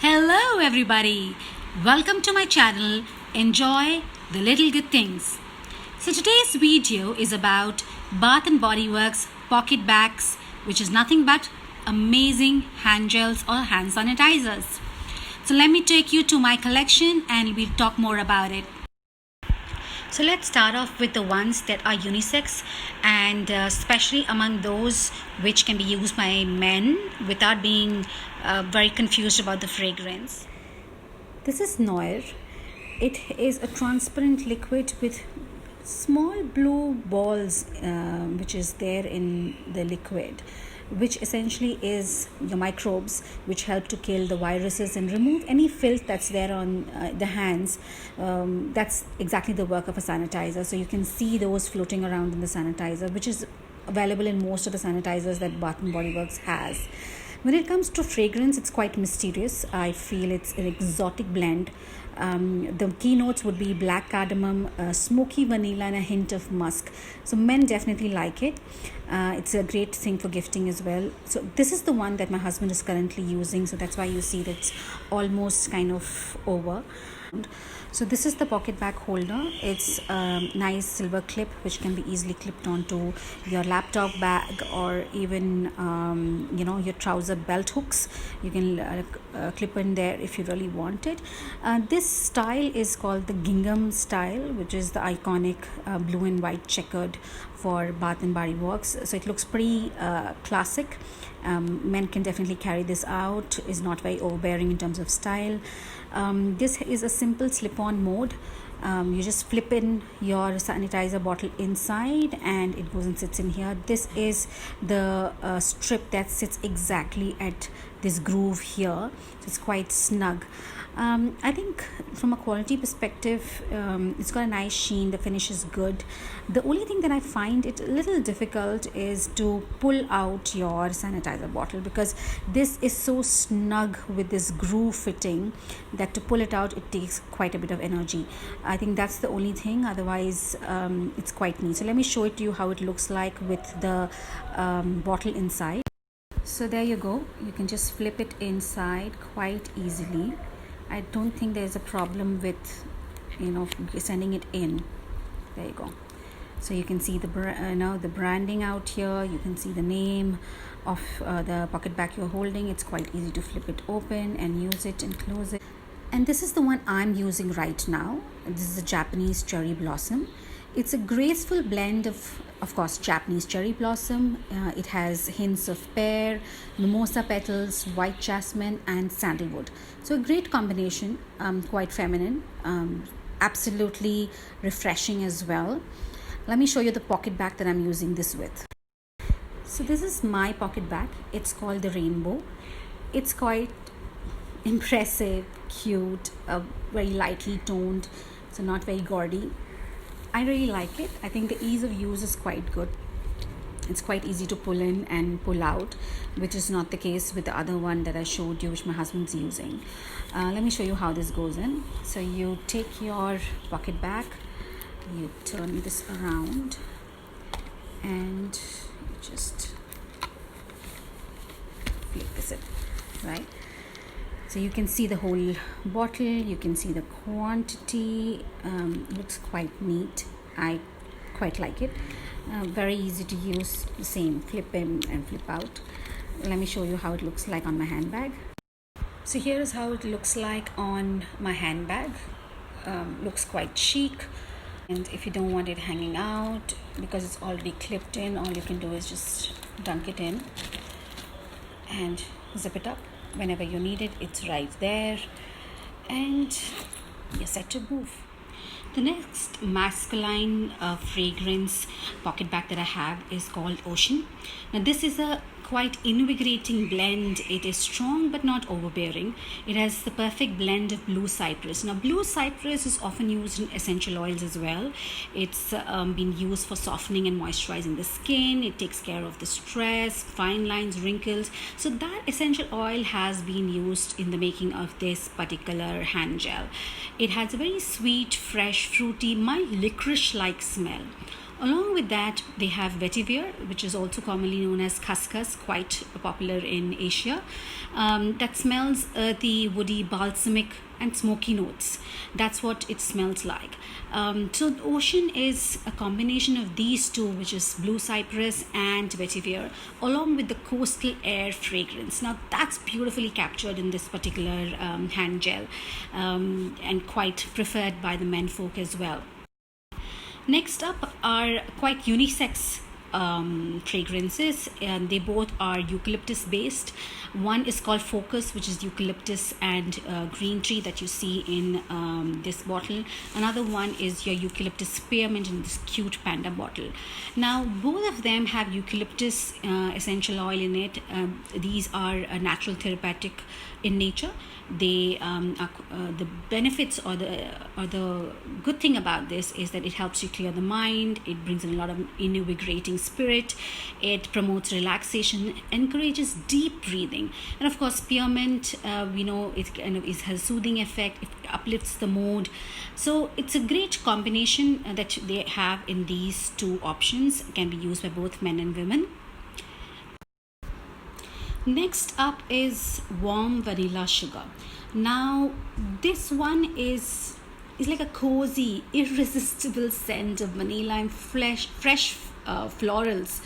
Hello everybody, welcome to my channel. Enjoy the little good things. So today's video is about Bath & Body Works Pocketbacs, which is nothing but amazing hand gels or hand sanitizers. So let me take you to my collection and we'll talk more about it. So let's start off with the ones that are unisex and especially among those which can be used by men without being very confused about the fragrance. This is Noir. It is a transparent liquid with small blue balls which is there in the liquid, which essentially is the microbes which help to kill the viruses and remove any filth that's there on the hands. That's exactly the work of a sanitizer. So you can see those floating around in the sanitizer, which is available in most of the sanitizers that Bath & Body Works has. When it comes to fragrance, it's quite mysterious. I feel it's an exotic blend. The keynotes would be black cardamom, smoky vanilla, and a hint of musk. So men definitely like it. It's a great thing for gifting as well. So this is the one that my husband is currently using. So that's why you see that it's almost kind of over. So this is the Pocketbac holder. It's a nice silver clip which can be easily clipped onto your laptop bag or even your trouser belt hooks. You can clip in there if you really want it. This style is called the gingham style, which is the iconic blue and white checkered for Bath & Body Works. So it looks pretty classic. Men can definitely carry this out. Is not very overbearing in terms of style. This is a simple slip-on mode. You just flip in your sanitizer bottle inside and it goes and sits in here. This is the strip that sits exactly at this groove here. So it's quite snug. I think from a quality perspective, it's got a nice sheen. The finish is good. The only thing that I find it a little difficult is to pull out your sanitizer bottle, because this is so snug with this groove fitting that to pull it out, it takes quite a bit of energy. I think that's the only thing. Otherwise, it's quite neat. So let me show it to you how it looks like with the bottle inside. So there you go. You can just flip it inside quite easily. I don't think there's a problem with sending it in. There you go. So you can see the the branding out here. You can see the name of the Pocketbac you're holding. It's quite easy to flip it open and use it and close it. And this is the one I'm using right now. This is a Japanese cherry blossom. It's a graceful blend of course, Japanese cherry blossom. It has hints of pear, mimosa petals, white jasmine, and sandalwood. So a great combination, quite feminine, absolutely refreshing as well. Let me show you the Pocketbac that I'm using this with. So this is my Pocketbac. It's called the Rainbow. It's quite impressive, cute, very lightly toned, so not very gaudy. I really like it. I think the ease of use is quite good. It's quite easy to pull in and pull out, which is not the case with the other one that I showed you, which my husband's using. Let me show you how this goes in. So you take your Pocketbac, you turn this around, and you just flip this in, right? So you can see the whole bottle, you can see the quantity. Looks quite neat. I quite like it. Very easy to use. Same, flip in and flip out. Let me show you how it looks like on my handbag. So here is how it looks like on my handbag. Looks quite chic. And if you don't want it hanging out because it's already clipped in, all you can do is just dunk it in and zip it up. Whenever you need it, it's right there, and you're set to move. The next masculine fragrance Pocketbac that I have is called Ocean. Now this is a quite invigorating blend. It is strong but not overbearing. It has the perfect blend of blue cypress. Now blue cypress is often used in essential oils as well. It's been used for softening and moisturizing the skin. It takes care of the stress, fine lines, wrinkles. So that essential oil has been used in the making of this particular hand gel. It has a very sweet, fresh, fruity, mild licorice-like smell. Along with that, they have vetiver, which is also commonly known as khaskhas, quite popular in Asia. That smells earthy, woody, balsamic, and smoky notes. That's what it smells like. So the ocean is a combination of these two, which is blue cypress and vetiver, along with the coastal air fragrance. Now that's beautifully captured in this particular hand gel, and quite preferred by the men folk as well. Next up are quite unisex fragrances, and they both are eucalyptus based. One is called Focus, which is eucalyptus and green tea that you see in this bottle. Another one is your eucalyptus spearmint in this cute panda bottle. Now both of them have eucalyptus essential oil in it. These are natural therapeutic in nature. They the benefits or the good thing about this is that it helps you clear the mind. It brings in a lot of invigorating spirit. It promotes relaxation, encourages deep breathing, and of course spearmint, we know it kind of has a soothing effect. It uplifts the mood. So it's a great combination that they have in these two options. It can be used by both men and women. Next up is warm vanilla sugar. Now this one is like a cozy, irresistible scent of vanilla and fresh florals.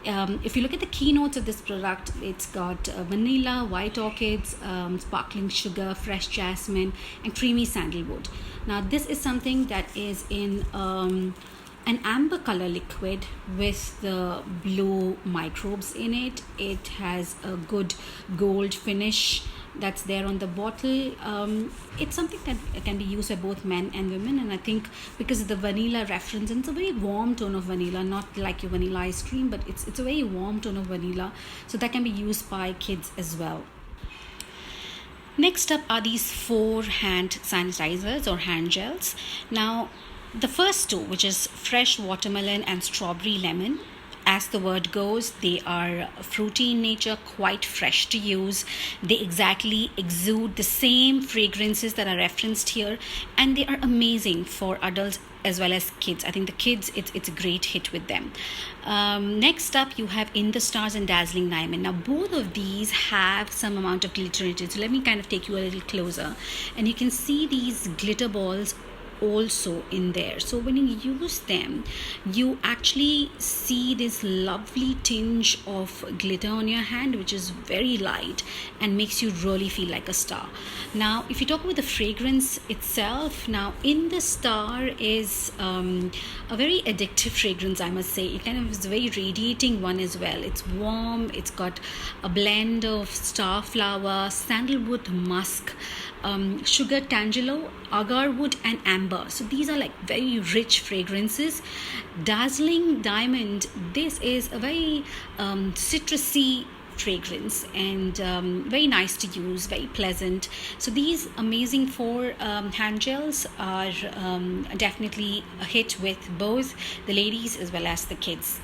If you look at the keynotes of this product, it's got vanilla, white orchids, sparkling sugar, fresh jasmine, and creamy sandalwood. Now this is something that is in an amber color liquid with the blue microbes in it. It has a good gold finish that's there on the bottle. It's something that can be used by both men and women, and I think because of the vanilla reference, and it's a very warm tone of vanilla, not like your vanilla ice cream, but it's a very warm tone of vanilla, so that can be used by kids as well. Next up are these 4 hand sanitizers or hand gels. Now the first two, which is fresh watermelon and strawberry lemon, as the word goes, they are fruity in nature, quite fresh to use. They exactly exude the same fragrances that are referenced here, and they are amazing for adults as well as kids. I think the kids, it's a great hit with them. Next up, you have In the Stars and Dazzling Diamond. Now both of these have some amount of glitter in it, so let me kind of take you a little closer, and you can see these glitter balls also in there. So when you use them, you actually see this lovely tinge of glitter on your hand, which is very light and makes you really feel like a star. Now if you talk about the fragrance itself, now In the Star is a very addictive fragrance, I must say. It kind of is a very radiating one as well. It's warm, it's got a blend of starflower, sandalwood musk, sugar tangelo, agarwood, and amber. So these are like very rich fragrances. Dazzling Diamond, this is a very citrusy fragrance and very nice to use, very pleasant. So these amazing 4 hand gels are definitely a hit with both the ladies as well as the kids.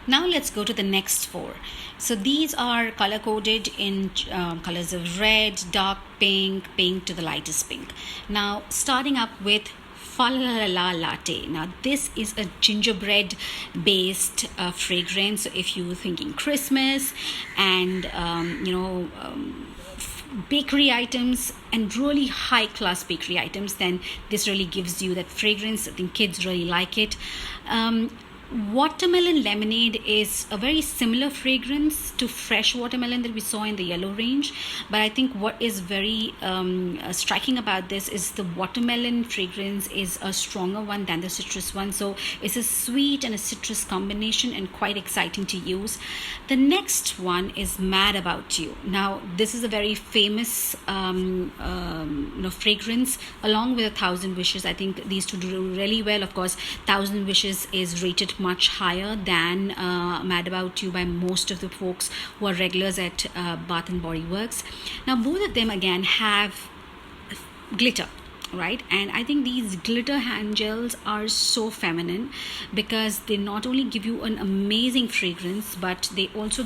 Now let's go to the next 4. So these are color coded in colors of red, dark pink, pink to the lightest pink. Now starting up with Fa La La Latte. Now this is a gingerbread based fragrance. So if you're thinking Christmas and bakery items and really high class bakery items, then this really gives you that fragrance. I think kids really like it. Watermelon Lemonade is a very similar fragrance to fresh watermelon that we saw in the yellow range, but I think what is very striking about this is the watermelon fragrance is a stronger one than the citrus one. So it's a sweet and a citrus combination and quite exciting to use. The next one is Mad About You. Now this is a very famous fragrance along with 1,000 Wishes. I think these two do really well. Of course, 1,000 Wishes is rated much higher than Mad About You by most of the folks who are regulars at Bath and Body Works. Now both of them again have glitter, right? And I think these glitter hand gels are so feminine because they not only give you an amazing fragrance, but they also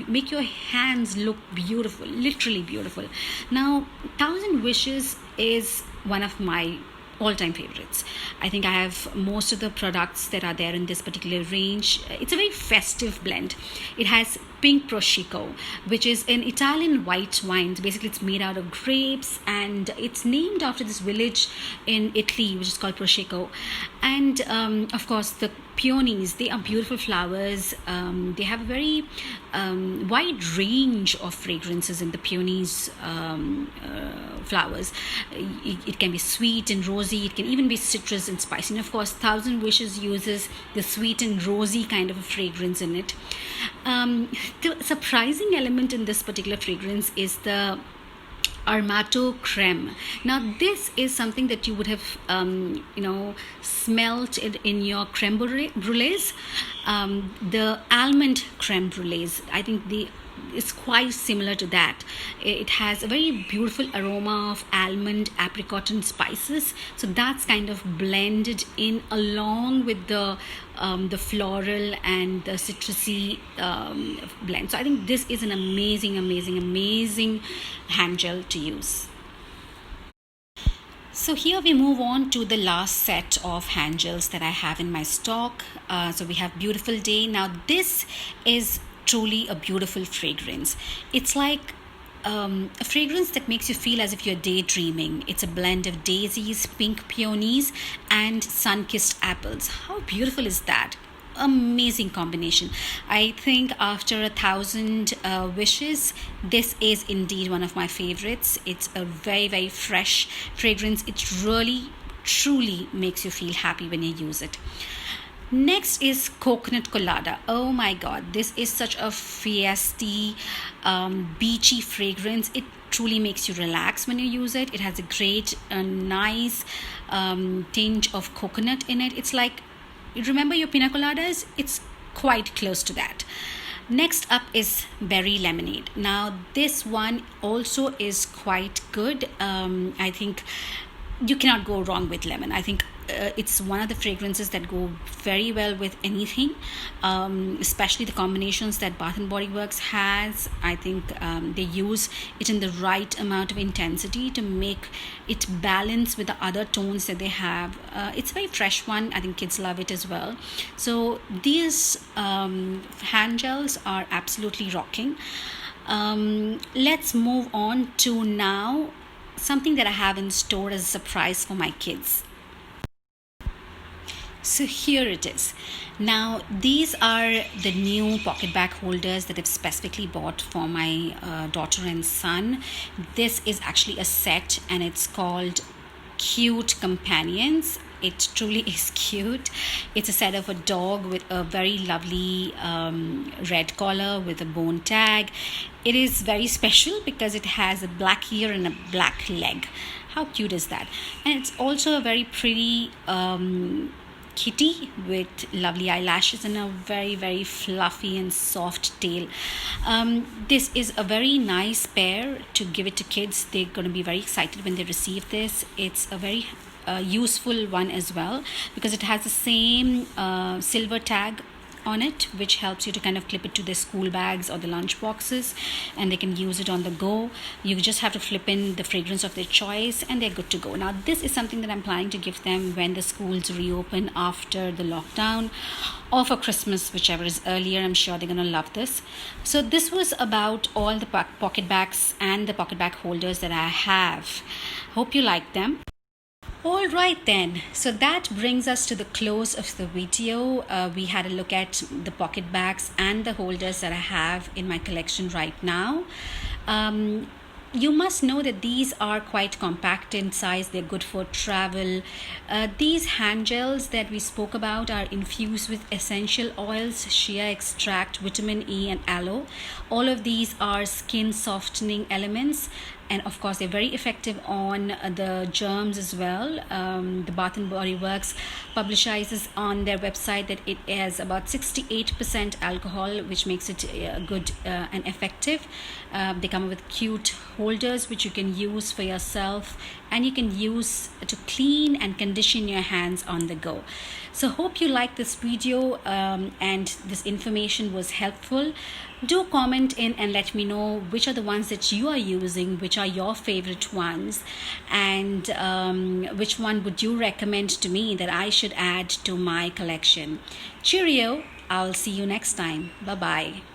make your hands look beautiful, literally beautiful. Now 1,000 Wishes is one of my all-time favorites. I think I have most of the products that are there in this particular range. It's a very festive blend. It has pink prosciutto, which is an Italian white wine. Basically, it's made out of grapes, and it's named after this village in Italy, which is called Prosciutto. And of course, the peonies, they are beautiful flowers. They have a very wide range of fragrances in the peonies flowers. It can be sweet and rosy. It can even be citrus and spicy. And of course, Thousand Wishes uses the sweet and rosy kind of a fragrance in it. The surprising element in this particular fragrance is the Armato creme. Now this is something that you would have smelt it in your creme brulees, the almond creme brulees. I think it's quite similar to that. It has a very beautiful aroma of almond, apricot and spices, so that's kind of blended in along with the floral and the citrusy blend. So I think this is an amazing hand gel to use. So here we move on to the last set of hand gels that I have in my stock. So we have Beautiful Day. Now this is truly a beautiful fragrance. It's like a fragrance that makes you feel as if you're daydreaming. It's a blend of daisies, pink peonies and sun-kissed apples. How beautiful is that? Amazing combination. I think after 1,000 wishes, this is indeed one of my favorites. It's a very fresh fragrance. It really truly makes you feel happy when you use it. Next is Coconut Colada. Oh my god, this is such a fiesty, beachy fragrance. It truly makes you relax when you use it. It has a great, nice tinge of coconut in it. It's like, you remember your pina coladas? It's quite close to that. Next up is Berry Lemonade. Now this one also is quite good. I think you cannot go wrong with lemon. I think it's one of the fragrances that go very well with anything, especially the combinations that Bath & Body Works has. I think they use it in the right amount of intensity to make it balance with the other tones that they have. It's a very fresh one. I think kids love it as well. So these hand gels are absolutely rocking. Let's move on to now something that I have in store as a surprise for my kids. So here it is. Now these are the new Pocketbac holders that I've specifically bought for my daughter and son. This is actually a set and it's called Cute Companions. It truly is cute. It's a set of a dog with a very lovely red collar with a bone tag. It is very special because it has a black ear and a black leg. How cute is that? And it's also a very pretty kitty with lovely eyelashes and a very fluffy and soft tail. This is a very nice pair to give it to kids. They're going to be very excited when they receive this. It's a very useful one as well because it has the same silver tag on it, which helps you to kind of clip it to their school bags or the lunch boxes, and they can use it on the go. You just have to flip in the fragrance of their choice and they're good to go. Now this is something that I'm planning to give them when the schools reopen after the lockdown or for Christmas, whichever is earlier. I'm sure they're gonna love this. So this was about all the Pocketbacs and the Pocketbac holders that I have. Hope you like them. All right then, so that brings us to the close of the video. We had a look at the Pocketbacs and the holders that I have in my collection right now. You must know that these are quite compact in size. They're good for travel. These hand gels that we spoke about are infused with essential oils, shea extract, vitamin E and aloe. All of these are skin softening elements. And of course, they're very effective on the germs as well. The Bath & Body Works publicizes on their website that it has about 68% alcohol, which makes it good and effective. They come with cute holders, which you can use for yourself, and you can use to clean and condition your hands on the go. So hope you liked this video and this information was helpful. Do comment in and let me know which are the ones that you are using, which which are your favorite ones, and which one would you recommend to me that I should add to my collection. Cheerio. I'll see you next time. Bye bye.